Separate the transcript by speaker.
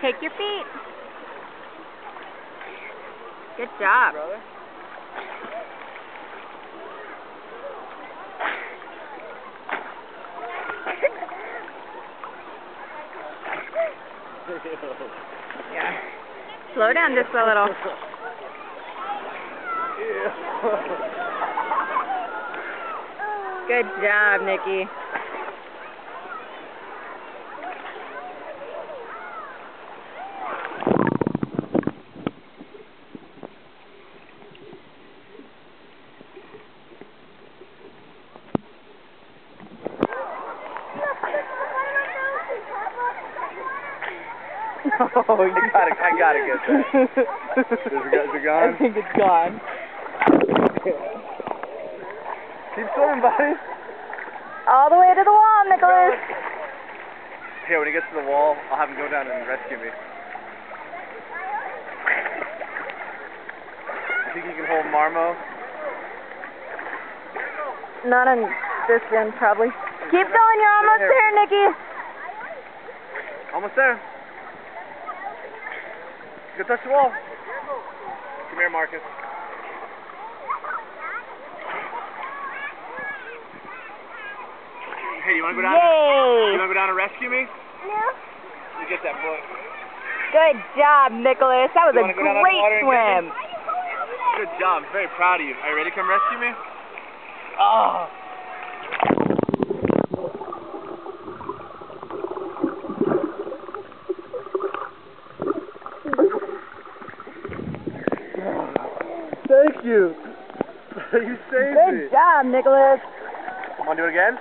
Speaker 1: Take your feet. Good job.
Speaker 2: Brother.
Speaker 1: Yeah. Slow down just a little. Good job, Nikki.
Speaker 2: Oh, I gotta get that. Is it gone?
Speaker 1: I think it's gone.
Speaker 2: Keep swimming, buddy.
Speaker 1: All the way to the wall, Nicholas.
Speaker 2: Here, when he gets to the wall, I'll have him go down and rescue me. You think you can hold Marmo?
Speaker 1: Not on this end, probably. Keep going, you're almost there, Nikki.
Speaker 2: Almost there. Go touch the wall. Come here, Marcus. Hey, you wanna go down?
Speaker 1: Yay!
Speaker 2: You wanna go down and rescue me?
Speaker 3: No.
Speaker 2: Let me get that book.
Speaker 1: Good job, Nicholas. That was
Speaker 2: You
Speaker 1: a
Speaker 2: wanna go down on the
Speaker 1: great
Speaker 2: water and
Speaker 1: swim.
Speaker 2: Good job. I'm very proud of you. Are you ready to come rescue me? Oh. Thank you. You saved me.
Speaker 1: Good job, Nicholas.
Speaker 2: Want to do it again?